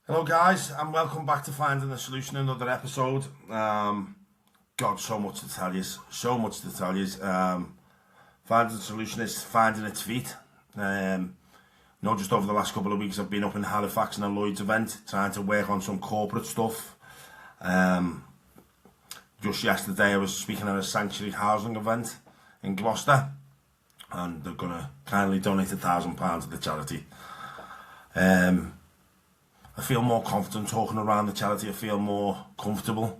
Hello guys, and welcome back to Finding the Solution, another episode. God, so much to tell you, Finding the Solution is finding its feet. Just over the last couple of weeks I've been up in Halifax in a Lloyd's event, trying to work on some corporate stuff. Just yesterday I was speaking at a sanctuary housing event in Gloucester, and they're going to kindly donate £1,000 to the charity. I feel more confident talking around the charity. I feel more comfortable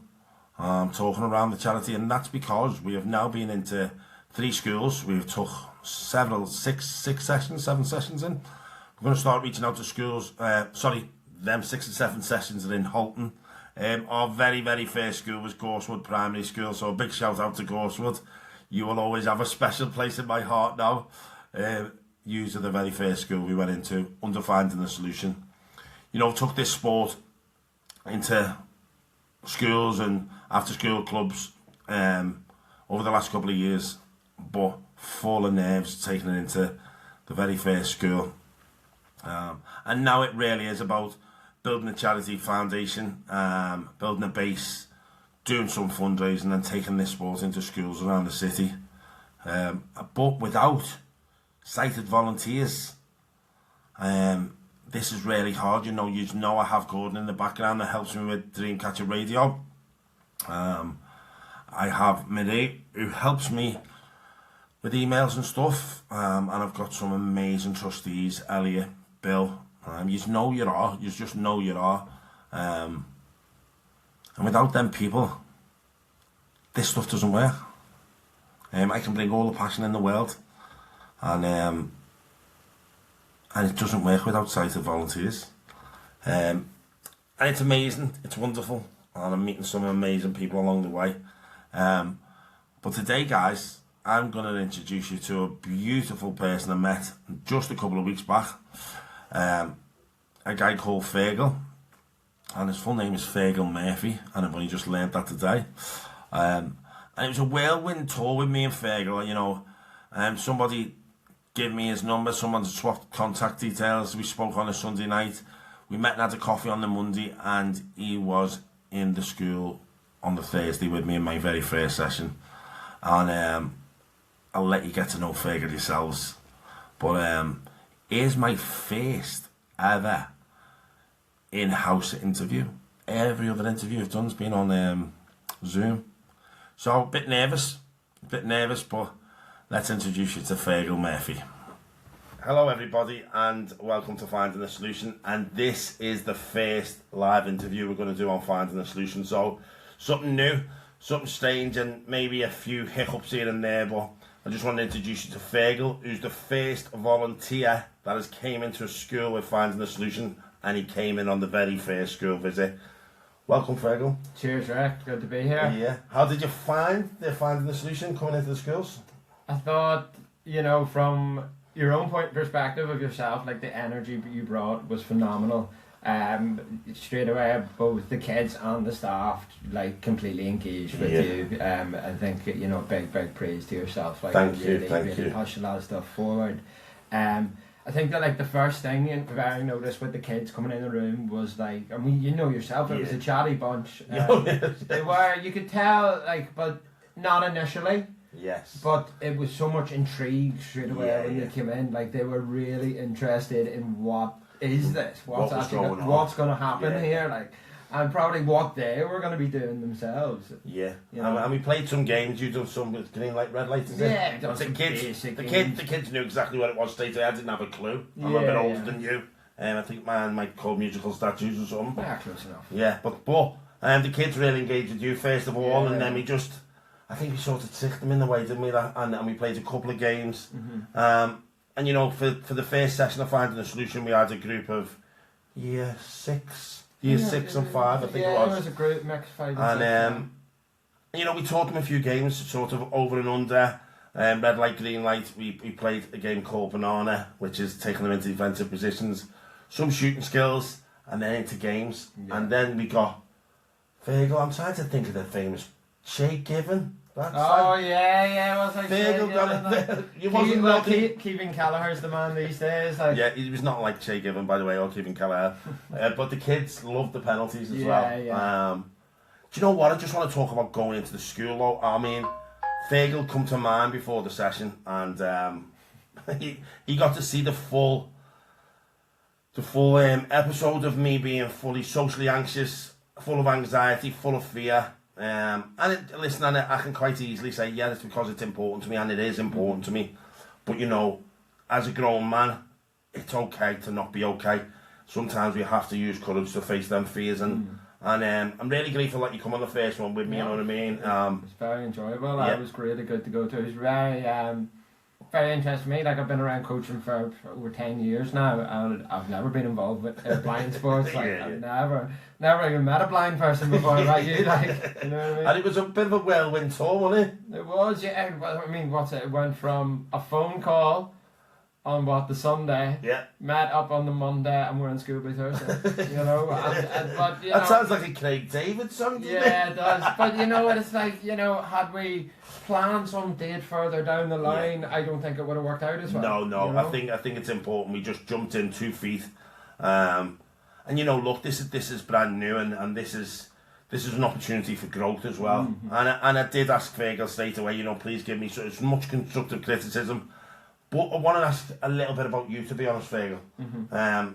talking around the charity, and that's because we have now been into 3 schools. We've took 7 sessions in. We're going to start reaching out to schools. Them 6 and 7 sessions are in Halton. Our very first school was Gorsewood Primary School, so a big shout out to Gorsewood. You will always have a special place in my heart now. You are the very first school we went into under Finding the Solution. Took this sport into schools and after school clubs over the last couple of years, but full of nerves taking it into the very first school. And now it really is about building a charity foundation, building a base, doing some fundraising and taking this sport into schools around the city. But without sighted volunteers, this is really hard. I have Gordon in the background that helps me with Dreamcatcher Radio. I have Marie who helps me with emails and stuff, and I've got some amazing trustees, Elliot, Bill. You just know you are. And without them people, this stuff doesn't work. I can bring all the passion in the world, and it doesn't work without sighted volunteers. And it's amazing, it's wonderful, and I'm meeting some amazing people along the way. But today, guys, I'm going to introduce you to a beautiful person I met just a couple of weeks back. A guy called Fergal, and his full name is Fergal Murphy, and I've only just learned that today. And it was a whirlwind tour with me and Fergal. Somebody gave me his number, someone swapped contact details. We spoke on a Sunday night. We met and had a coffee on the Monday, and he was in the school on the Thursday with me in my very first session. And I'll let you get to know Fergal yourselves. But here's my first ever in-house interview. Every other interview I've done has been on Zoom. So a bit nervous, but let's introduce you to Fergal Murphy. Hello everybody, and welcome to Finding the Solution. And this is the first live interview we're going to do on Finding the Solution. So something new, something strange, and maybe a few hiccups here and there, but I just want to introduce you to Fergal, who's the first volunteer that has came into a school with Finding the Solution, and he came in on the very first school visit. Welcome, Fergal. Cheers, Rick. Good to be here. Yeah. How did you find the Finding the Solution coming into the schools? I thought, from your own perspective of yourself, like the energy you brought was phenomenal. Straight away, both the kids and the staff completely engaged with you. I think big praise to yourself. Thank you. Pushed a lot of stuff forward. I think that the first thing I noticed with the kids coming in the room was yourself, it was a chatty bunch. They were, you could tell, but not initially. Yes. But it was so much intrigue straight away when they came in. They were really interested in what is this? What's going to happen here? And probably what they were going to be doing themselves. Yeah. And we played some games. You done some with green light, red light, is it? Yeah. The kids knew exactly what it was straight away. I didn't have a clue. I'm a bit older than you. I think mine might call musical statues or something. Yeah, close enough. Yeah, but the kids really engaged with you first of all, and then I think we sort of tricked them in the way, didn't we? And we played a couple of games. Mm-hmm. For the first session of Finding the Solution, we had a group of year 6 and 5, I think it was. Yeah, it was a group mix, 5 and 6. We taught them a few games, sort of over and under. Red light, green light. We played a game called Banana, which is taking them into defensive positions. Some shooting skills, and then into games. Yeah. And then we got Fergal. I'm trying to think of the famous Shay Given. Yeah, was like Fergal got it. You wasn't looking. Kevin Kelleher's the man these days. Like. Yeah, he was not like Che Given, by the way, or Kevin Kelleher. But the kids loved the penalties as well. Yeah. Do you know what? I just want to talk about going into the school, though. I mean, Fergal come to mind before the session, and he got to see the full episode of me being fully socially anxious, full of anxiety, full of fear. Listen, I can quite easily say, yeah, it's because it's important to me, and it is important to me. But, you know, as a grown man, it's okay to not be okay. Sometimes we have to use courage to face them fears, and I'm really grateful that you come on the first one with me, you know what I mean? It's very enjoyable. It was really good to go to. It was very interesting to me. Like, I've been around coaching for over 10 years now, and I've never been involved with blind sports. Like, I've never even met a blind person before, like you. Like, you know what I mean? And it was a bit of a whirlwind tour, wasn't it? It was, yeah. I mean, what's it? It went from a phone call on the Sunday, met up on the Monday, and we're in school by Thursday. You know, but you know, that sounds like a Craig David song. Yeah, it does. But you know what it's like. You know, had we planned some date further down the line, I don't think it would have worked out as well. No. You know? I think it's important. We just jumped in 2 feet, and you know, look, this is brand new, and this is an opportunity for growth as well. And I did ask Fergal straight away, you know, please give me as much constructive criticism. But I want to ask a little bit about you, to be honest, Fergal.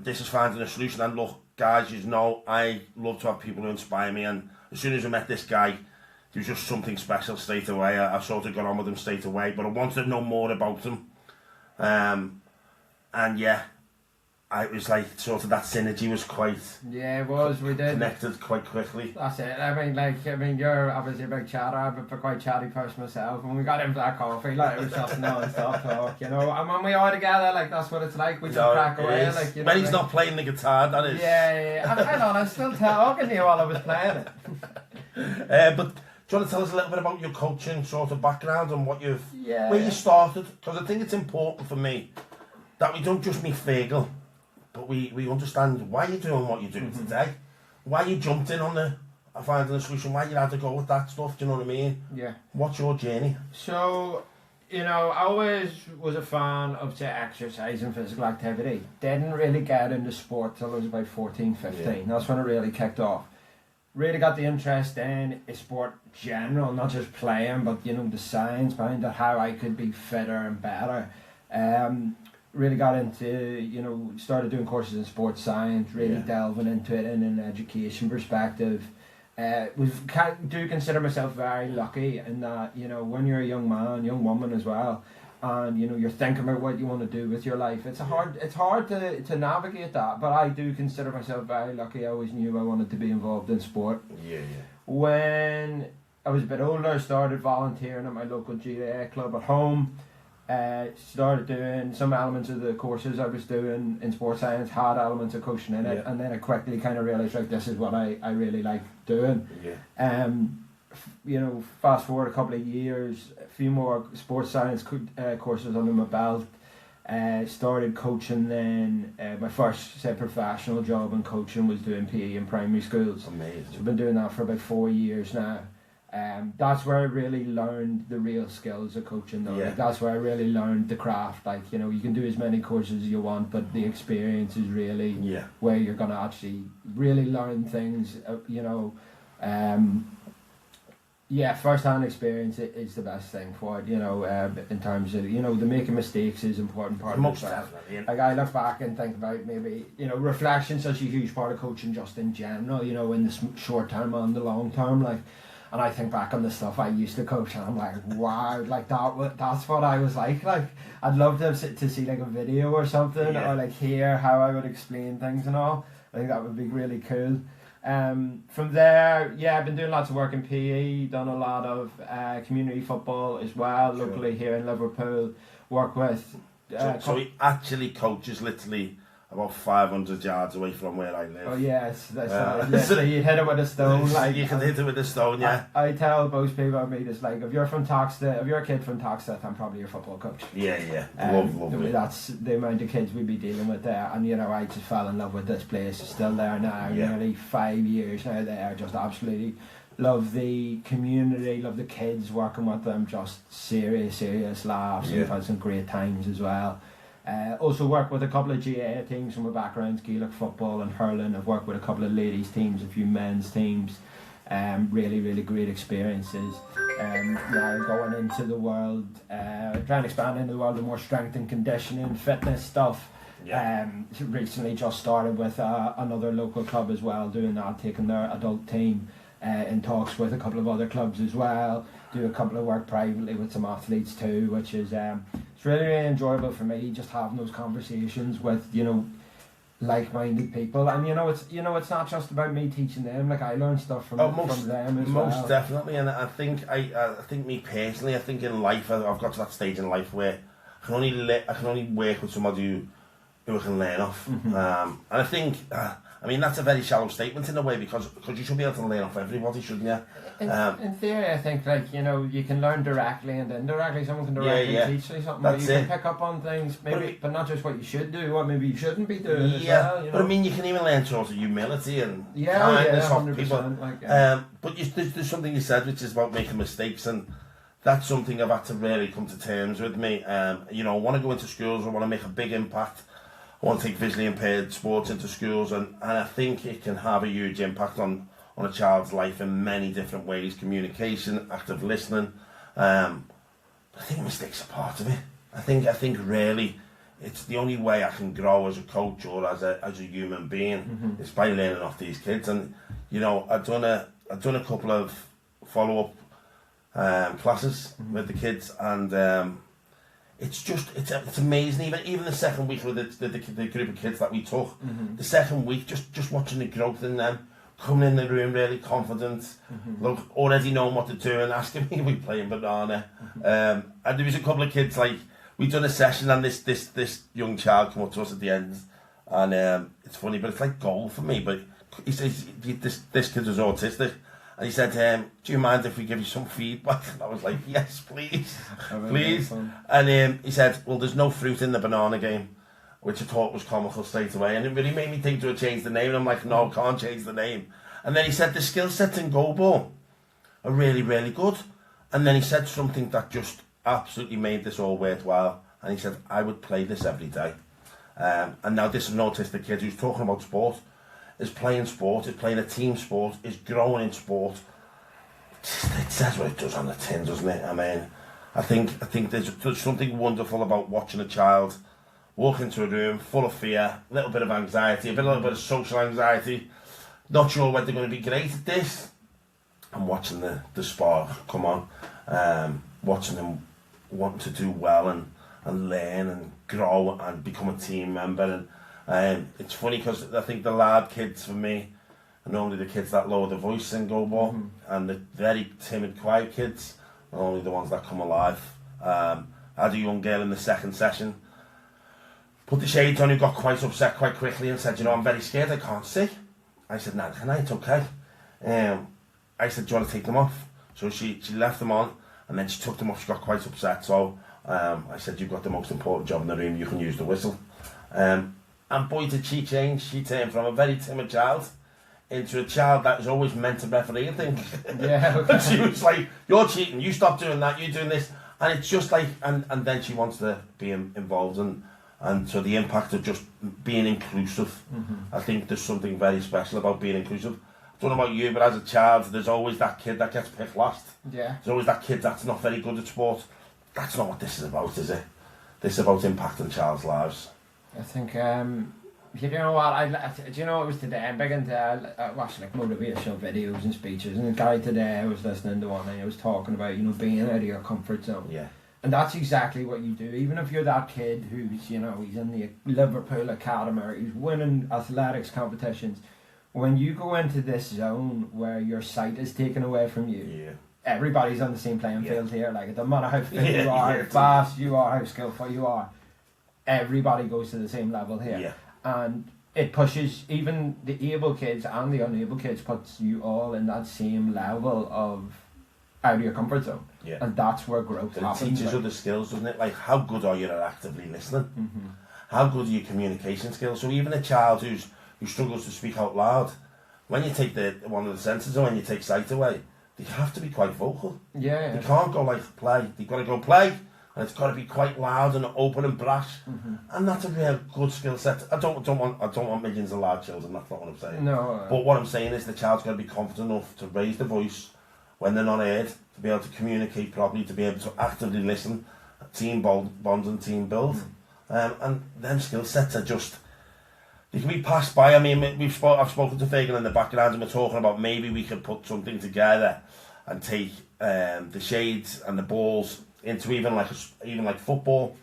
This is finding a solution. And look, guys, you know, I love to have people who inspire me. And as soon as I met this guy, there was just something special straight away. I sort of got on with him straight away. But I wanted to know more about him. And yeah, I was like, sort of that synergy was quite... Yeah, it was. We did. Connected quite quickly. That's it. I mean, you're obviously a big chatter. I'm a quite chatty person myself. When we got in for that coffee, like, it was just non-stop talk, you know. And when we are together, like, that's what it's like. We just crack away, like, you know. When he's not playing the guitar, that is. Yeah. Hang on, I'm still talking to you while I was playing it. But do you want to tell us a little bit about your coaching sort of background and what where you started? Because I think it's important for me that we don't just meet Fergal, but we understand why you're doing what you're doing today, why you jumped in on finding a solution, why you had to go with that stuff, do you know what I mean? Yeah. What's your journey? So, you know, I always was a fan of, say, exercise and physical activity. Didn't really get into sport till I was about 14, 15. Yeah. That's when it really kicked off. Really got the interest in sport general, not just playing, but, you know, the science behind it, how I could be fitter and better. Really got into, you know, started doing courses in sports science, really delving into it in an education perspective. Do consider myself very lucky in that, you know, when you're a young man, young woman as well, and, you know, you're thinking about what you want to do with your life, it's hard to navigate that, but I do consider myself very lucky. I always knew I wanted to be involved in sport. When I was a bit older, I started volunteering at my local GAA club at home. Started doing some elements of the courses I was doing in sports science, had elements of coaching in it, and then I quickly kind of realised, like, this is what I really like doing. You know, fast forward a couple of years, a few more sports science courses under my belt. Started coaching then. My first, say, professional job in coaching was doing PE in primary schools. Amazing. So I've been doing that for about 4 years now. That's where I really learned the real skills of coaching though. Like, that's where I really learned the craft. Like, you know, you can do as many courses as you want, but the experience is really where you're going to actually really learn things, you know. First-hand experience is the best thing for it, you know, in terms of, you know, the making mistakes is an important part of it. Definitely. Like, I look back and think about maybe, you know, reflection's such a huge part of coaching just in general, you know, in the short term and the long term, like. And I think back on the stuff I used to coach, and I'm like, wow, like that's what I was like. Like, I'd love to see like a video or something, or like hear how I would explain things and all. I think that would be really cool. From there, I've been doing lots of work in PE, done a lot of community football as well, locally here in Liverpool. Work with. So he actually coaches literally about 500 yards away from where I live. Oh yes, that's so you hit it with a stone. Like, you can hit it with a stone, yeah. I tell most people I meet, it's like, if you're a kid from Toxteth, I'm probably your football coach. Lovely. That's the amount of kids we'd be dealing with there, and, you know, I just fell in love with this place. It's still there now, nearly 5 years now. They are just absolutely love the community, love the kids working with them, just serious laughs. We've had some great times as well. Also worked with a couple of GA teams from my background, Gaelic football and hurling. I've worked with a couple of ladies teams, a few men's teams. Really great experiences. Now going into the world, trying to expand into the world of more strength and conditioning, fitness stuff. Recently just started with another local club as well, doing that, taking their adult team in talks with a couple of other clubs as well. Do a couple of work privately with some athletes too, which is it's really enjoyable for me, just having those conversations with, you know, like-minded people. And it's not just about me teaching them. Like, I learn stuff from them as well. Most definitely. And I think me personally, I think in life I've got to that stage in life where I can only work with somebody who I can learn off. And I think I mean, that's a very shallow statement in a way, because you should be able to learn off everybody, shouldn't you? In theory, I think, like, you know, you can learn directly and indirectly. Someone can directly teach you something. That's you can pick up on things, maybe, but not just what you should do, what maybe you shouldn't be doing as well. You know? But I mean, you can even learn sort of humility and kindness off people. But there's something you said which is about making mistakes, and that's something I've had to really come to terms with me. You know, I want to go into schools, I want to make a big impact. I want to take visually impaired sports into schools, and I think it can have a huge impact on a child's life in many different ways: communication, active listening. I think mistakes are part of it. I think really it's the only way I can grow as a coach or as a human being is by learning off these kids. And you know, I've done a couple of follow up classes with the kids, and it's amazing. Even the second week with the group of kids that we took, the second week, just watching the growth in them, coming in the room really confident, look, already knowing what to do and asking me if we playing banana. And there was a couple of kids, like, we'd done a session and this young child came up to us at the end, and it's funny, but it's like gold for me. But he says this kid was autistic. And he said, do you mind if we give you some feedback? And I was like, yes, please, please. And he said, well, there's no fruit in the banana game, which I thought was comical straight away. And it really made me think to change the name. And I'm like, no, can't change the name. And then he said, the skill sets in go ball are really, really good. And then he said something that just absolutely made this all worthwhile. And he said, I would play this every day. And now this is an autistic kid who's talking about sport. Is playing sport, is playing a team sport, is growing in sport. It says what it does on the tin, doesn't it? I mean, I think there's something wonderful about watching a child walk into a room full of fear, a little bit of anxiety, a little bit of social anxiety, not sure whether they're going to be great at this, and watching the spark come on, watching them want to do well and learn and grow and become a team member. And it's funny because I think the loud kids for me are normally the kids that lower the voice in go ball, and the very timid, quiet kids are only the ones that come alive. I had a young girl in the second session put the shades on, who got quite upset quite quickly and said, you know, I'm very scared, I can't see. I said, no, can I? It's okay. I said, do you want to take them off? So she left them on, and then she took them off. She got quite upset. So I said, you've got the most important job in the room, you can use the whistle. And boy, did she change. She turned from a very timid child into a child that was always meant to referee and things. Yeah, okay. And she was like, you're cheating, you stop doing that, you're doing this. And it's just like, and then she wants to be involved. And so the impact of just being inclusive, I think there's something very special about being inclusive. I don't know about you, but as a child, there's always that kid that gets picked last. Yeah. There's always that kid that's not very good at sport. That's not what this is about, is it? This is about impacting child's lives. I think, you know what, do you know, it was today, I'm big into watching like motivational videos and speeches, and the guy today, I was listening to one and he was talking about, you know, being out of your comfort zone. Yeah. And that's exactly what you do. Even if you're that kid who's, you know, he's in the Liverpool Academy or he's winning athletics competitions, when you go into this zone where your sight is taken away from you, everybody's on the same playing field here. Like, it doesn't matter how fit you are, how fast you are, how skillful you are. Everybody goes to the same level here, and it pushes even the able kids and the unable kids, puts you all in that same level of out of your comfort zone, and that's where growth happens. It teaches other skills, doesn't it? Like, how good are you at actively listening? How good are your communication skills? So even a child who struggles to speak out loud, when you take one of the senses and when you take sight away, they have to be quite vocal. Yeah. They can't go like play. They've got to go play, and it's got to be quite loud and open and brash. And that's a real good skill set. I don't want millions of loud children. That's not what I'm saying. No. But what I'm saying is the child's got to be confident enough to raise the voice when they're not heard, to be able to communicate properly, to be able to actively listen, team bonds and team build. And them skill sets are just, they can be passed by. I mean, I've spoken to Fergal in the background, and we're talking about maybe we could put something together and take the shades and the balls into even like football,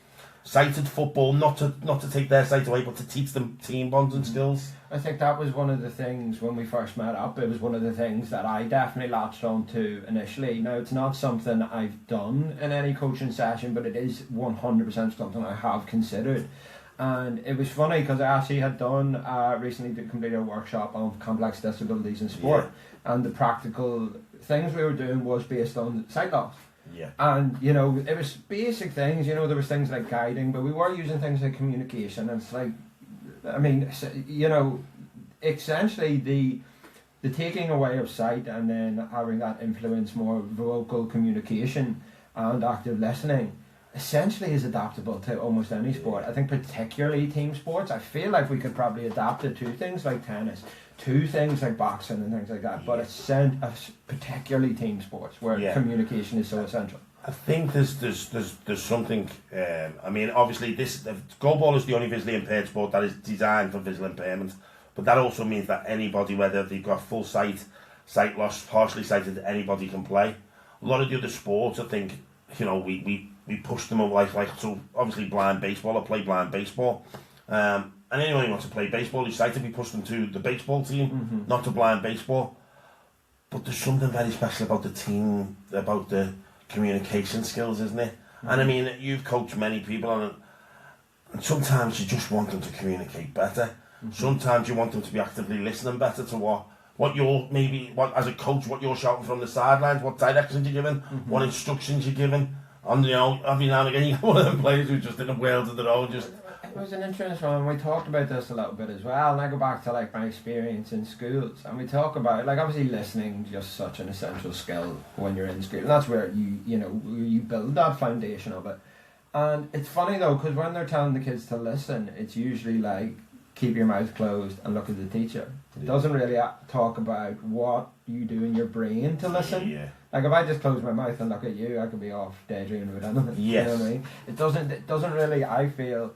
sighted football, not to take their sight away, but to teach them team bonds and skills. I think that was one of the things when we first met up. It was one of the things that I definitely latched on to initially. Now, it's not something I've done in any coaching session, but it is 100% something I have considered. And it was funny because I actually had done recently completed a workshop on complex disabilities in sport, and the practical things we were doing was based on sight loss. Yeah. And, you know, it was basic things, you know, there was things like guiding, but we were using things like communication, and it's like, I mean, you know, essentially the taking away of sight and then having that influence more vocal communication and active listening essentially is adaptable to almost any sport. I think particularly team sports, I feel like we could probably adapt it to things like tennis, to things like boxing and things like that, but it's particularly team sports where communication is so essential. I think there's something. I mean, obviously, goalball is the only visually impaired sport that is designed for visual impairment, but that also means that anybody, whether they've got full sight loss, partially sighted, anybody can play. A lot of the other sports, I think, you know, we push them like so. Obviously, blind baseball. I play blind baseball, and anyone who wants to play baseball who's sighted, we push them to the baseball team, not to blind baseball. But there's something very special about the team, about the communication skills, isn't it? And I mean, you've coached many people, and sometimes you just want them to communicate better. Sometimes you want them to be actively listening better to what you're as a coach, what you're shouting from the sidelines, what directions you're giving, what instructions you're giving. And you know, every now and again, you have one of them players who's just in a world of their own. Just it was an interesting one. We talked about this a little bit as well, and I go back to like my experience in schools, and we talk about like obviously listening is just such an essential skill when you're in school, and that's where you build that foundation of it. And it's funny though, because when they're telling the kids to listen, it's usually like keep your mouth closed and look at the teacher. It doesn't really talk about what you do in your brain to listen. Yeah. Like if I just close my mouth and look at you, I could be off daydreaming about anything. Yes. You know what I mean? It doesn't really, I feel,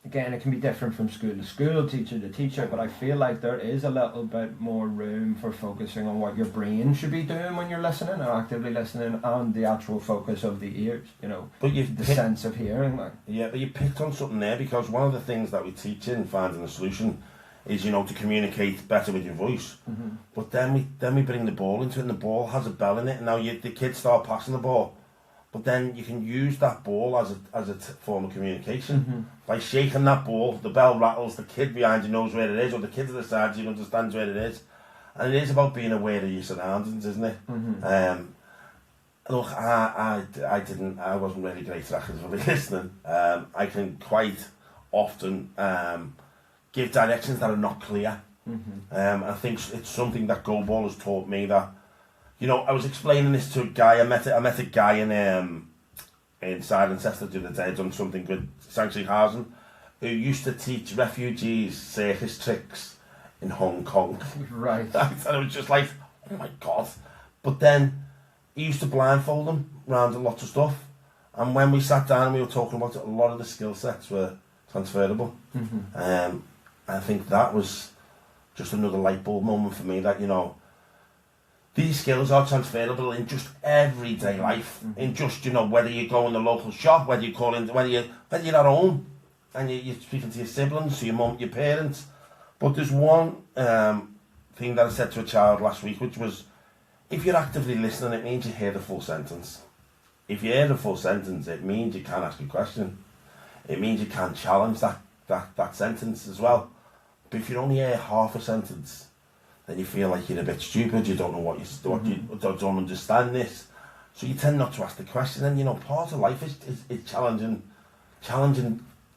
again, it can be different from school to school, teacher to teacher, but I feel like there is a little bit more room for focusing on what your brain should be doing when you're listening and actively listening, and the actual focus of the ears, you know, but the sense of hearing. Like. Yeah, but you picked on something there, because one of the things that we teach in Finding a Solution is, you know, to communicate better with your voice. But then we bring the ball into it, and the ball has a bell in it, and now the kids start passing the ball. But then you can use that ball as a form of communication. By shaking that ball, the bell rattles, the kid behind you knows where it is, or the kid to the side you understands where it is. And it is about being aware of your surroundings, isn't it? Look, I wasn't really great at actively listening. I can quite often give directions that are not clear. I think it's something that goalball has taught me, that, you know, I was explaining this to a guy. I met a guy in Cirencester the other day, done something with sanctuary housing, who used to teach refugees circus tricks in Hong Kong. Right. And it was just like, oh my God. But then he used to blindfold them around a lot of stuff. And when we sat down and we were talking about it, a lot of the skill sets were transferable. I think that was just another light bulb moment for me, that, you know, these skills are transferable in just everyday life. In just, you know, whether you go in the local shop, whether you call in, whether you're at home and you're speaking to your siblings, to your mum, your parents. But there's one thing that I said to a child last week, which was, if you're actively listening, it means you hear the full sentence. If you hear the full sentence, it means you can ask a question. It means you can challenge that sentence as well. But if you only hear half a sentence, then you feel like you're a bit stupid, you don't know you don't understand this. So you tend not to ask the question. And, you know, part of life is challenging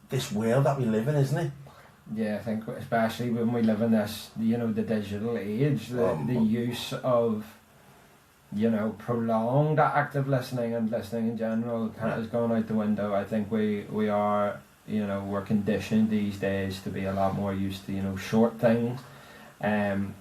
this world that we live in, isn't it? Yeah, I think especially when we live in this, you know, the digital age, the use of, you know, prolonged active listening and listening in general has gone out the window. I think we are, you know, we're conditioned these days to be a lot more used to, you know, short things.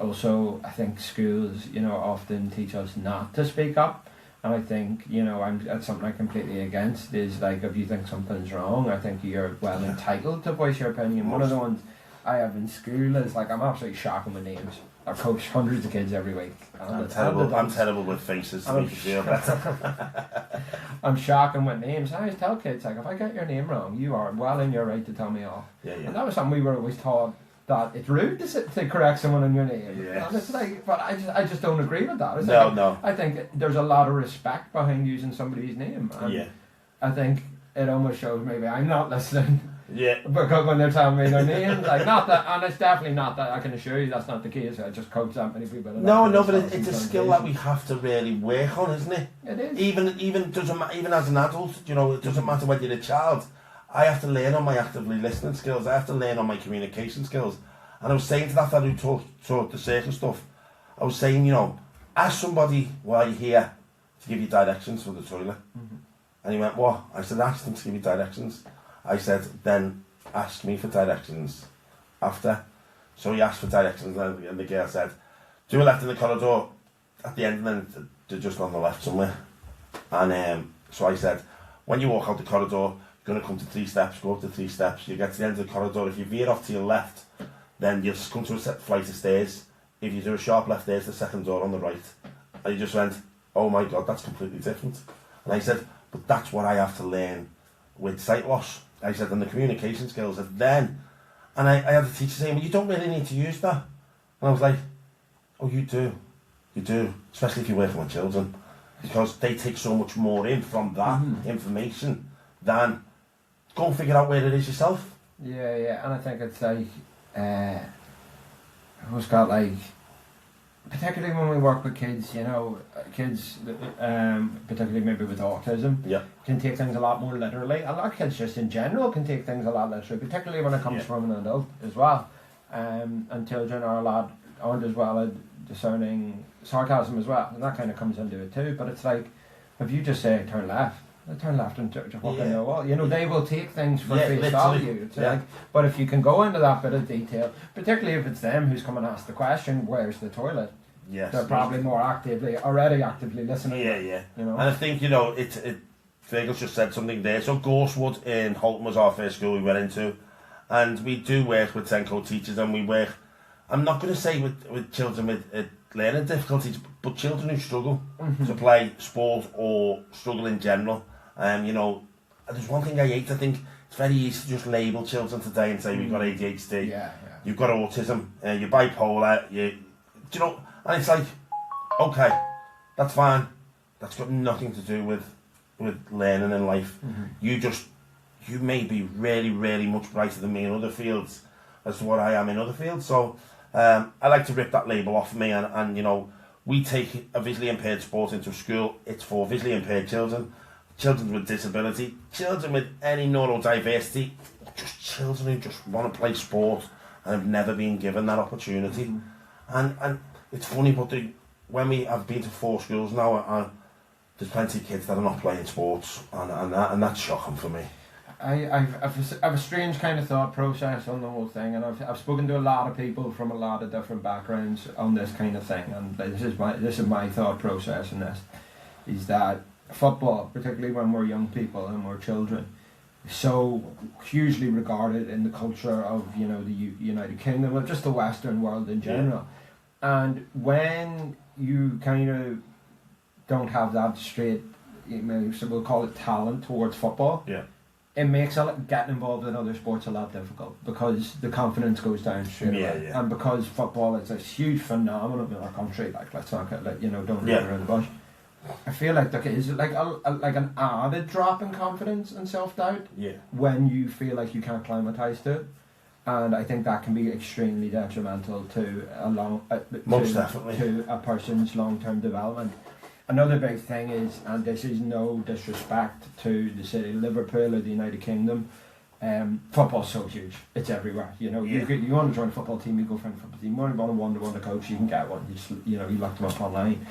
Also, I think schools, you know, often teach us not to speak up. And I think, you know, that's something I'm completely against, is like, if you think something's wrong, I think you're well entitled to voice your opinion. One of the ones I have in school is like, I'm absolutely shocking with names. I coach hundreds of kids every week. I'm terrible with faces to make you feel better. I'm shocking with names. I always tell kids, like, if I get your name wrong, you are well in your right to tell me off. Yeah. And that was something we were always taught, that it's rude to correct someone on your name. Yes. And it's like, but I just don't agree with that. It's No. I think there's a lot of respect behind using somebody's name. And I think it almost shows maybe I'm not listening. Yeah. Because when they're telling me their names, like, not that, and it's definitely not that, I can assure you that's not the case. I just coach that many people. No, but it's a skill that we have to really work on, isn't it? It is. Even as an adult, you know, it doesn't matter when you're a child. I have to learn on my actively listening skills. I have to learn on my communication skills. And I was saying to that fellow who taught the circle stuff, I was saying, you know, ask somebody while you're here to give you directions for the toilet. Mm-hmm. And he went, what? I said, ask them to give you directions. I said, then ask me for directions after. So he asked for directions, and the girl said, do a left in the corridor at the end, and then they're just on the left somewhere. And so I said, when you walk out the corridor, you're going to come to 3 steps, go up to 3 steps, you get to the end of the corridor. If you veer off to your left, then you'll come to a flight of stairs. If you do a sharp left, there's the second door on the right. And he just went, oh my God, that's completely different. And I said, but that's what I have to learn with sight loss. I said, and the communication skills. And then, and I had a teacher saying, well, you don't really need to use that. And I was like, oh, you do, especially if you're working with children, because they take so much more in from that information than go and figure out where it is yourself. Yeah, and I think it's like, who's got like, particularly when we work with kids, you know, particularly maybe with autism, can take things a lot more literally. A lot of kids just in general can take things a lot literally, particularly when it comes from an adult as well. And children aren't as well at discerning sarcasm as well, and that kind of comes into it too. But it's like, if you just say turn left, they turn left and just walk in the wall. You know, they will take things for face value. It's like, but if you can go into that bit of detail, particularly if it's them who's come and asked the question, where's the toilet? Yes, they're probably already actively listening. Yeah. You know? And I think, you know, Fergal just said something there. So Gorsewood in Holton was our first school we went into, and we do work with Senko teachers, and we work, I'm not going to say with children with learning difficulties, but children who struggle to play sport or struggle in general. You know, there's one thing I hate. I think it's very easy to just label children today and say we've got ADHD, you've got autism, you're bipolar, you know, and it's like, okay, that's fine. That's got nothing to do with learning in life. You may be really, really much brighter than me in other fields as to what I am in other fields. So I like to rip that label off me, and you know, we take a visually impaired sport into school. It's for visually impaired children, children with disability, children with any neurodiversity, just children who just want to play sport and have never been given that opportunity. And it's funny, but when we have been to 4 schools now, there's plenty of kids that are not playing sports, and that's shocking for me. I've a strange kind of thought process on the whole thing, and I've spoken to a lot of people from a lot of different backgrounds on this kind of thing, and this is my thought process in this, is that football, particularly when we're young people and we're children, is so hugely regarded in the culture of, you know, the United Kingdom, or just the Western world in general. And when you kind of don't have that straight, you know, so we'll call it talent towards football, it makes getting involved in other sports a lot difficult, because the confidence goes down straight away. And because football is a huge phenomenon in our country, like, let's not get, like, you know, don't run around the bush. I feel like there is like an added drop in confidence and self-doubt when you feel like you can't acclimatise to it. And I think that can be extremely detrimental to a person's long-term development. Another big thing is, and this is no disrespect to the city of Liverpool or the United Kingdom, Football's so huge; it's everywhere. You know, you want to join a football team, you go find a football team. You want to one-to-one coach, you can get one. You look them up online,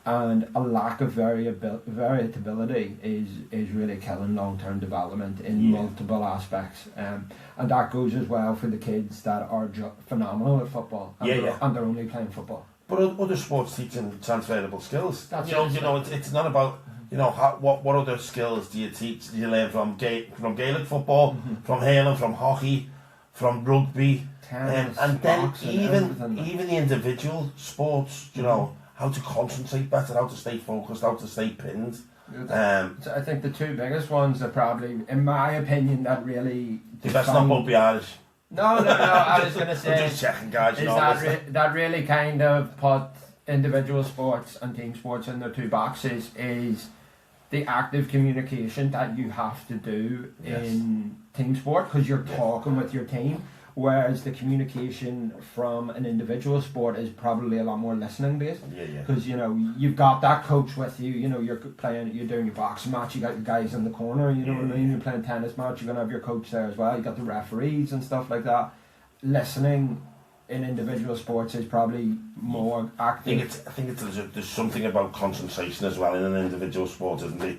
and a lack of variability is really killing long-term development in multiple aspects. And that goes as well for the kids that are phenomenal at football and they're only playing football. But other sports teaching transferable skills. It's not about. What other skills do you teach? Do you learn from Gaelic football, from hurling, from hockey, from rugby, tennis, and then boxing, even the individual sports. How to concentrate better, how to stay focused, how to stay pinned. I think the two biggest ones are probably, in my opinion, that really. That's not both be Irish. No. I was going to say. I'm just checking, guys. That really kind of put individual sports and team sports in their two boxes is the active communication that you have to do in team sport, because you're talking with your team, whereas the communication from an individual sport is probably a lot more listening based. Because you've got that coach with you. You're doing your boxing match, you got your guys in the corner. You know what I mean. You're playing tennis match, you're gonna have your coach there as well. You got the referees and stuff like that. Listening in individual sports is probably more active. I think there's something about concentration as well in an individual sport, isn't it?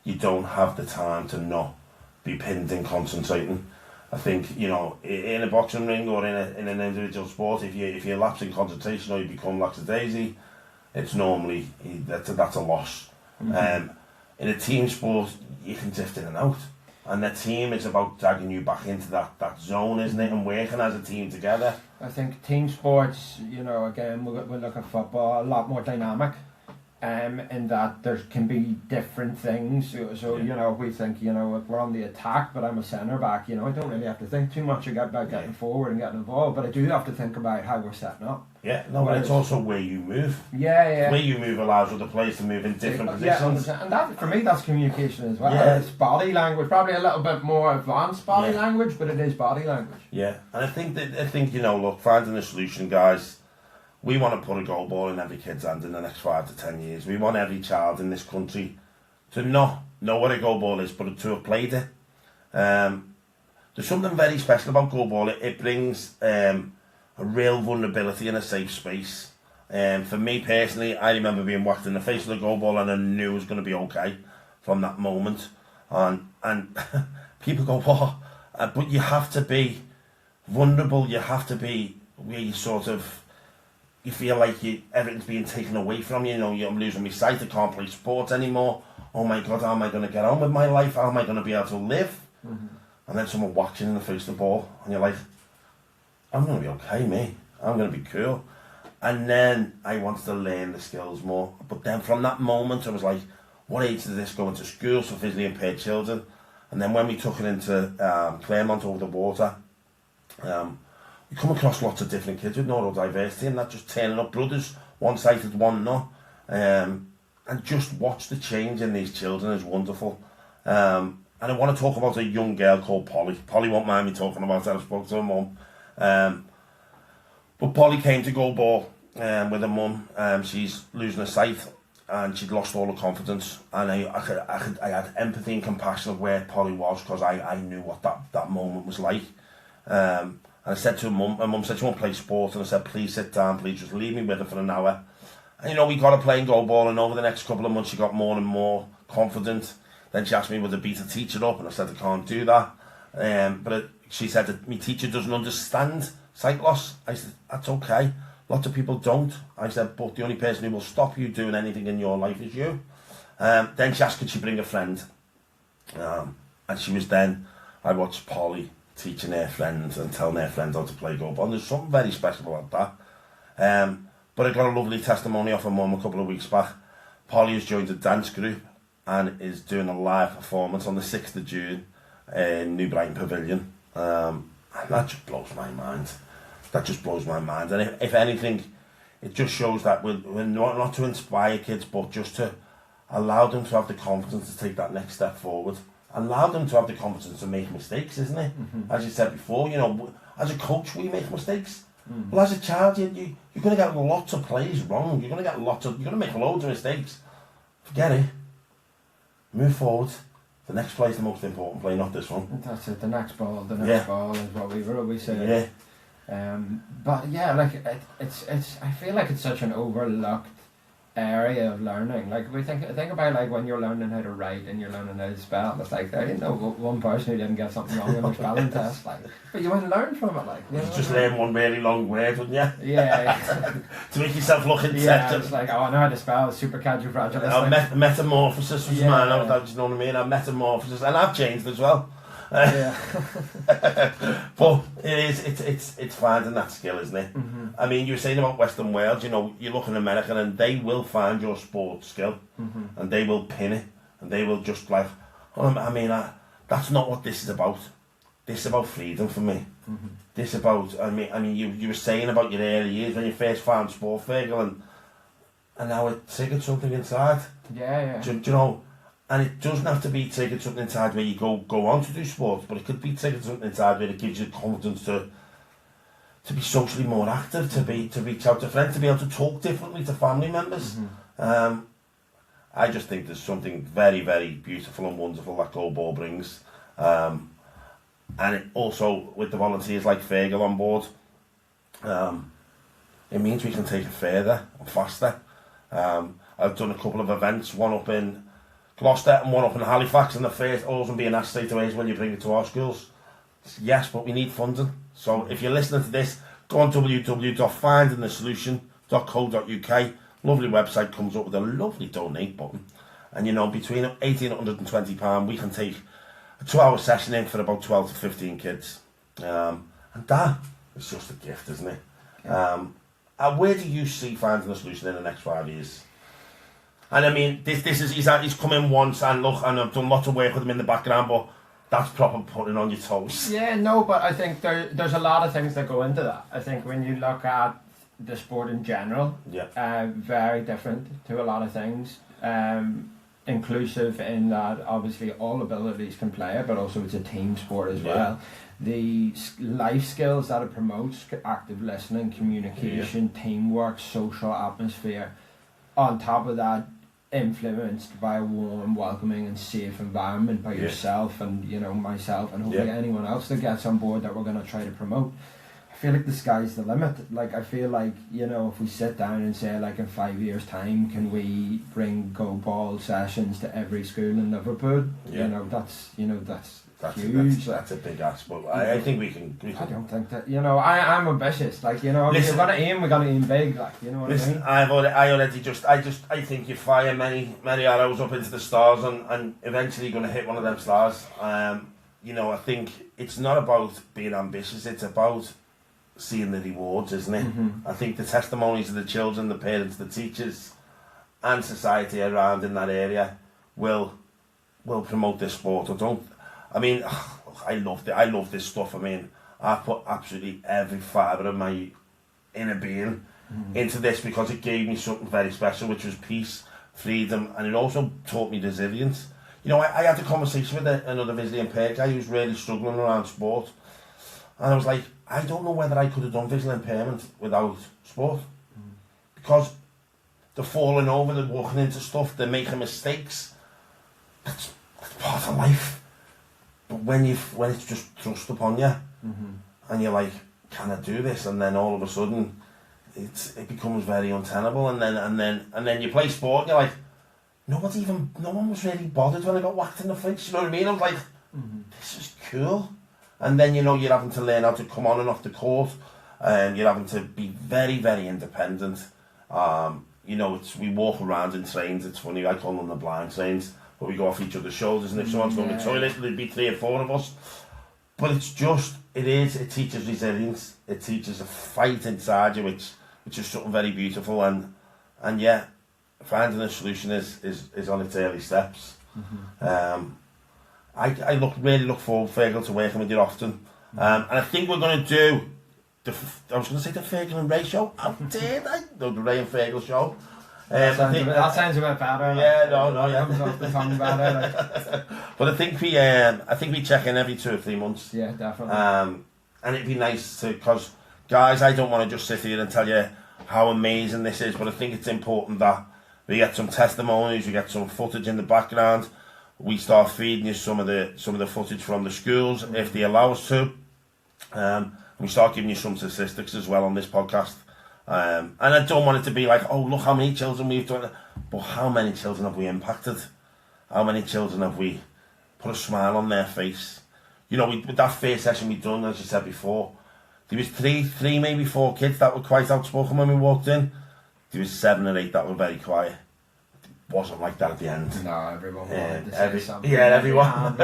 You don't have the time to not be pinned in concentrating. I think in a boxing ring or in an individual sport, if you lapse in concentration or you become lackadaisy, it's normally that's a loss. In a team sport, you can drift in and out. And the team is about dragging you back into that zone, isn't it? And working as a team together. I think team sports, again, we'll look at football, a lot more dynamic. In that there can be different things. So we think, if we're on the attack, but I'm a centre back, I don't really have to think too much about getting forward and getting involved, but I do have to think about how we're setting up. But it's also where you move. Where you move allows other players to move in different positions. And that, for me, that's communication as well. It's body language, probably a little bit more advanced body language, but it is body language. And I think look, finding a solution, guys. We want to put a goal ball in every kid's hand in the next 5 to 10 years. We want every child in this country to not know what a goal ball is, but to have played it. There's something very special about goal ball. It brings a real vulnerability in a safe space. For me personally, I remember being whacked in the face with a goal ball and I knew it was going to be okay from that moment. And people go, what? But you have to be vulnerable. You have to be where you feel like everything's being taken away from you. I'm losing my sight. I can't play sports anymore. Oh my God, how am I going to get on with my life? How am I going to be able to live? And then someone whacks you in the face of the ball, and you're like, I'm going to be okay, mate. I'm going to be cool. And then I wanted to learn the skills more. But then from that moment, I was like, what age did this go into schools for physically impaired children? And then when we took it into Claremont over the water, we come across lots of different kids with neurodiversity and not just turning up brothers, one-sighted, one not. And just watch the change in these children is wonderful. And I want to talk about a young girl called Polly. Polly won't mind me talking about her. I spoke to her mum. But Polly came to go ball with her mum. She's losing her sight and she'd lost all her confidence. And I had empathy and compassion of where Polly was, because I knew what that moment was like. And I said to her mum said she won't play sport, and I said, please sit down, please just leave me with her for an hour. And we got her playing goal ball, and over the next couple of months she got more and more confident. Then she asked me would it be to teach her up, and I said I can't do that. She said that my teacher doesn't understand sight loss. I said, that's okay, lots of people don't. I said, but the only person who will stop you doing anything in your life is you. Then she asked could she bring a friend, and she was then, I watched Polly teaching their friends and telling their friends how to play goal ball. And there's something very special about that. But I got a lovely testimony off her mum a couple of weeks back. Polly has joined a dance group and is doing a live performance on the 6th of June in New Brighton Pavilion. And that just blows my mind. And if anything, it just shows that we're not to inspire kids, but just to allow them to have the confidence to take that next step forward. Allow them to have the confidence to make mistakes, isn't it? As you said before, as a coach, we make mistakes. Well, as a child, you're going to get lots of plays wrong. You're going to make loads of mistakes. Forget it. Move forward. the next play is the most important play, not this one. That's it. The next ball is what we were always saying. But yeah, like it's. I feel like it's such an overlooked area of learning. Like we think about like when you're learning how to write and you're learning how to spell. It's like I didn't know one person who didn't get something wrong in their spelling test. Like, but you wouldn't learn from it. Like, you know, just learn one really long word, wouldn't you? Yeah. To make yourself look intelligent. Yeah, it's like, oh, I know how to spell supercalifragilistic. Metamorphosis was mine. You know what I mean? Metamorphosis, and I've changed as well. Yeah. But it's finding that skill, isn't it? Mm-hmm. I mean, you were saying about Western Wales, you know, you look in America and they will find your sport skill, and they will pin it, and they will just like, that's not what this is about. This is about freedom for me. This about, I mean, you were saying about your early years when you first found sport, Fergal, and now it triggered something inside. Yeah. Do you know? And it doesn't have to be triggered something inside where you go on to do sports, but it could be triggered something inside where it gives you confidence to be socially more active, to reach out to friends, to be able to talk differently to family members. I just think there's something very, very beautiful and wonderful that goalball brings. And it also, with the volunteers like Fergal on board, it means we can take it further and faster. I've done a couple of events, one up in Gloucester and one up in Halifax, and the first always being asked straight away is, when you bring it to our schools. Yes, but we need funding. So if you're listening to this, go on www.findingthesolution.co.uk. Lovely website comes up with a lovely donate button, and you know, between £1,800 and £20 we can take a 2-hour session in for about 12 to 15 kids, and that is just a gift, isn't it? And where do you see Finding the Solution in the next 5 years? And I mean, this is he's come in once, and look, and I've done lots of work with him in the background, but that's proper putting on your toes. Yeah, no, but I think there's a lot of things that go into that. I think when you look at the sport in general, very different to a lot of things. Inclusive in that obviously all abilities can play it, but also it's a team sport as well. The life skills that it promotes, active listening, communication, teamwork, social atmosphere, on top of that, influenced by a warm, welcoming and safe environment by yourself and, you know, myself and hopefully anyone else that gets on board that we're going to try to promote. I feel like the sky's the limit. Like, I feel like, you know, if we sit down and say, like, in 5 years' time, can we bring go ball sessions to every school in Liverpool? You know, that's huge. That's a big ask, but I think we can. I don't think that, you know, I'm ambitious. Like, you know, we've got to aim big. Like, you know what I mean? I think you fire many arrows up into the stars, and eventually you're going to hit one of them stars. You know, I think it's not about being ambitious. It's about seeing the rewards, isn't it? I think the testimonies of the children, the parents, the teachers, and society around in that area will promote this sport. I love this stuff. I mean, I put absolutely every fibre of my inner being into this because it gave me something very special, which was peace, freedom, and it also taught me resilience. You know, I had a conversation with another visually impaired guy who's really struggling around sport, and I was like, I don't know whether I could have done visual impairment without sport, because they're falling over, they're walking into stuff, they're making mistakes. That's part of life. But when it's just thrust upon you, and you're like, can I do this? And then all of a sudden, it becomes very untenable. And then you play sport, and you're like, no one was really bothered when I got whacked in the face. You know what I mean? I was like, this is cool. And then, you know, you're having to learn how to come on and off the court, and you're having to be very, very independent. You know, we walk around in trains. It's funny, I call them the blind trains. But we go off each other's shoulders, and if someone's going to the toilet, there'd be 3 or 4 of us. But it teaches resilience. It teaches a fight inside you, which is something very beautiful. And yeah, Finding a Solution is on its early steps. I really look forward, Fergal, to working with you often. And I think we're going to do I was going to say the Fergal and Ray show. How dare I? No, the Ray and Fergal show. That sounds a bit better. Yeah, no, comes off the tongue better. But I think we check in every 2 or 3 months. Yeah, definitely. And it'd be nice to, because guys, I don't want to just sit here and tell you how amazing this is, but I think it's important that we get some testimonies, we get some footage in the background, we start feeding you some of the footage from the schools if they allow us to. We start giving you some statistics as well on this podcast. And I don't want it to be like, oh, look how many children we've done. But how many children have we impacted? How many children have we put a smile on their face? You know, with that first session we done, as you said before, there was three, maybe 4 kids that were quite outspoken when we walked in. There was 7 or 8 that were very quiet. It wasn't like that at the end. No, everyone wanted to say something. Yeah, everyone.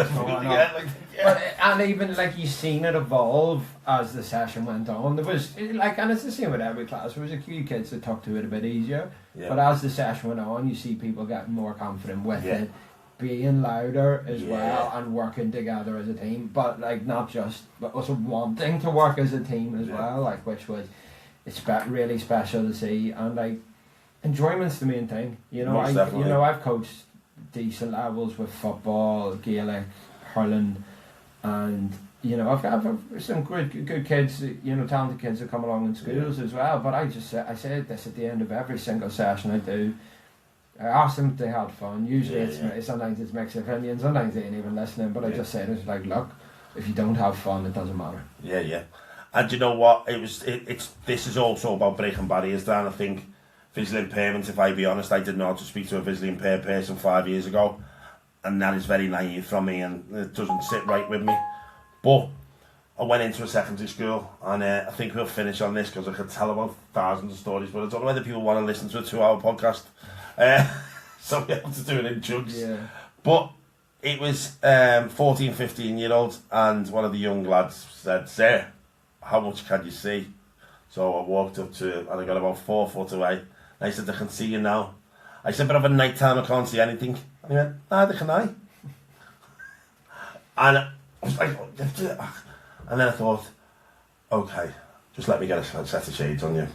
And even like you seen it evolve as the session went on. There was like, and it's the same with every class. There was a few kids that took to it a bit easier, but as the session went on, you see people getting more confident with it, being louder as well, and working together as a team. But like not just, but also wanting to work as a team as well. Like which was, it's really special to see, and like enjoyment's the main thing. You know, I've coached decent levels with football, Gaelic, hurling, and you know I've got some good kids, you know, talented kids that come along in schools as well. But I say this at the end of every single session I do. I ask them if they had fun. Usually sometimes it's mixed opinions, sometimes they ain't even listening. But I just say this like, look, if you don't have fun, it doesn't matter. Yeah. And you know what? This is also about breaking barriers, Dan. I think visual impairment, if I be honest, I didn't know how to speak to a visually impaired person 5 years ago, and that is very naive from me, and it doesn't sit right with me. But I went into a secondary school, and I think we'll finish on this because I could tell about thousands of stories, but I don't know whether people want to listen to a 2-hour podcast, so we have to do it in chunks. But it was 14, 15-year-olds, and one of the young lads said, "Sir, how much can you see?" So I walked up to him, and I got about 4 foot away. And I said, "I can see you now." I said, "But at night time I can't see anything." And he went, "Neither can I." And I was like, and then I thought, okay, just let me get a set of shades on you.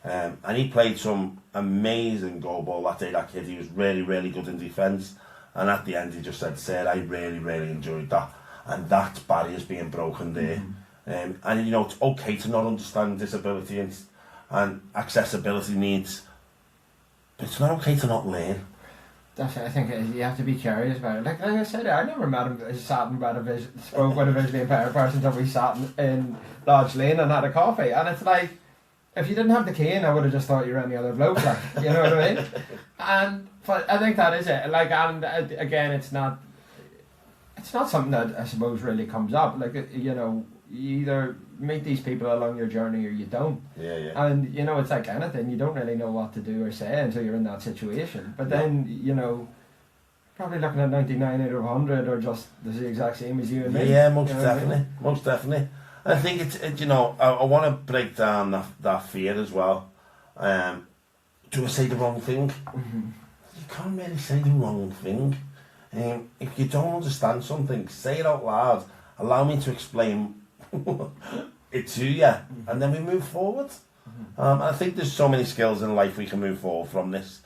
And he played some amazing goal ball that day, that kid. He was really, really good in defence. And at the end he just said, "Sir, I really, really enjoyed that." And that barrier's being broken there. And you know, it's okay to not understand disability and accessibility needs, but it's not okay to not learn. That's it. I think you have to be curious about it. Like I said, I never met him, spoke with a visually impaired person until we sat in Lodge Lane and had a coffee. And it's like, if you didn't have the cane, I would have just thought you were any other bloke. Like, you know what I mean? But I think that is it. Like, and again, it's not something that I suppose really comes up. Like, you know, you either meet these people along your journey or you don't. And you know, it's like anything, you don't really know what to do or say until you're in that situation. But then, you know, probably looking at 99 out of 100 or just the exact same as you and me. Most definitely. I think it's you know, I want to break down that fear as well. Do I say the wrong thing? You can't really say the wrong thing. If you don't understand something, say it out loud. Allow me to explain it to you, and then we move forward. And I think there's so many skills in life we can move forward from this.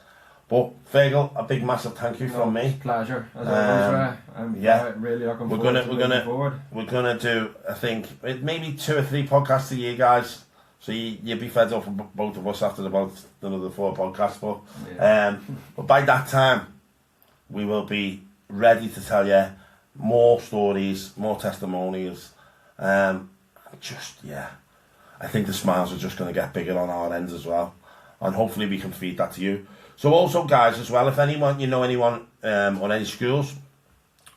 But Fergal, a big massive thank you from me. Pleasure. As always, I'm really looking forward to moving forward. We're gonna do, I think, maybe 2 or 3 podcasts a year, guys. So you'll be fed up from both of us after about another 4 podcasts. But by that time, we will be ready to tell you more stories, more testimonials. I think the smiles are just going to get bigger on our ends as well, and hopefully we can feed that to you. So also, guys, as well, if anyone or any schools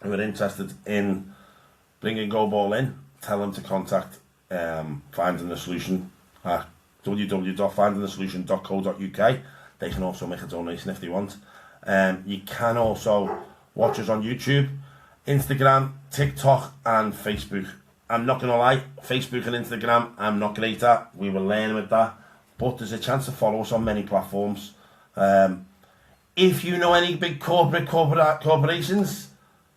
who are interested in bringing Go Ball in, tell them to contact Finding the Solution at www.findingthesolution.co.uk. They can also make a donation if they want. You can also watch us on YouTube, Instagram, TikTok and Facebook. I'm not going to lie, Facebook and Instagram, I'm not great at. We will learn with that. But there's a chance to follow us on many platforms. If you know any big corporations,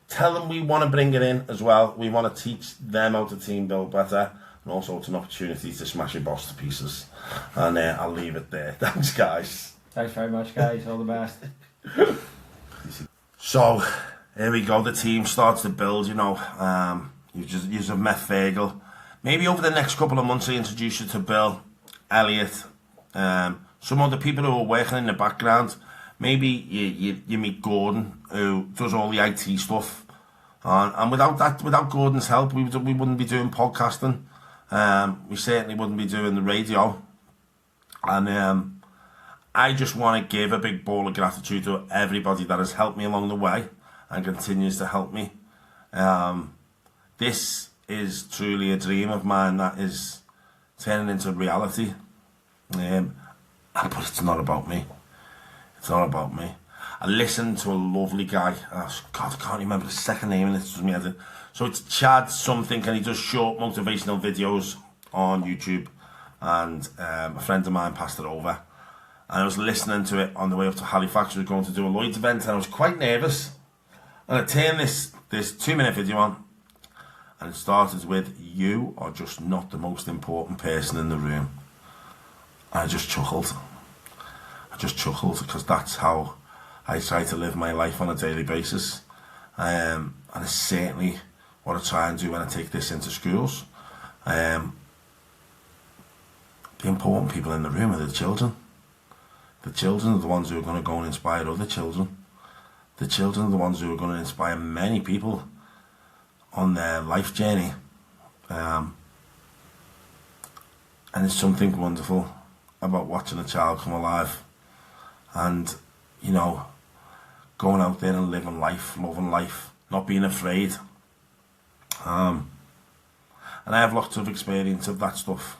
tell them we want to bring it in as well. We want to teach them how to team build better. And also it's an opportunity to smash your boss to pieces. And I'll leave it there. Thanks, guys. Thanks very much, guys. All the best. So, here we go. The team starts to build, you know. You've met Fergal. Maybe over the next couple of months I introduce you to Bill, Elliot, some other people who are working in the background. maybe you meet Gordon, who does all the IT stuff, and without Gordon's help, we wouldn't be doing podcasting. We certainly wouldn't be doing the radio. And I just want to give a big ball of gratitude to everybody that has helped me along the way and continues to help me. This is truly a dream of mine that is turning into reality. But it's not about me. It's not about me. I listened to a lovely guy. God, I can't remember the second name, and it's just me. So it's Chad something, and he does short motivational videos on YouTube. And a friend of mine passed it over. And I was listening to it on the way up to Halifax. We were going to do a Lloyd's event, and I was quite nervous. And I turned this 2-minute video on, and it started with, "You are just not the most important person in the room." And I just chuckled. Because that's how I try to live my life on a daily basis. And it's certainly what I try and do when I take this into schools. The important people in the room are the children. The children are the ones who are going to go and inspire other children. The children are the ones who are going to inspire many people on their life journey. And it's something wonderful about watching a child come alive and, you know, going out there and living life, loving life, not being afraid. And I have lots of experience of that stuff.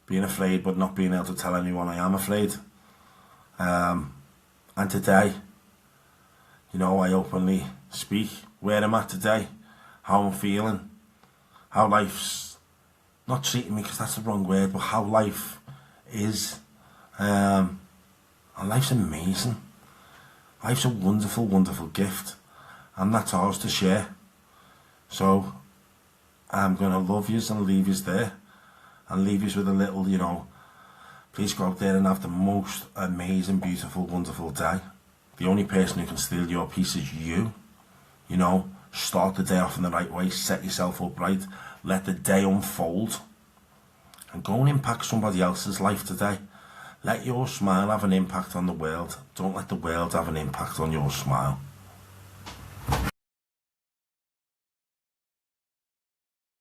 Being afraid but not being able to tell anyone I am afraid. And today, you know, I openly speak where I'm at today, how I'm feeling, how life's not treating me, because that's the wrong word, but how life is. And life's amazing. Life's a wonderful, wonderful gift, and that's ours to share. So I'm going to love yous and leave yous there, and leave yous with a little, you know, please go out there and have the most amazing, beautiful, wonderful day. The only person who can steal your peace is you. You know, start the day off in the right way, set yourself up right, let the day unfold, and go and impact somebody else's life today. Let your smile have an impact on the world. Don't let the world have an impact on your smile.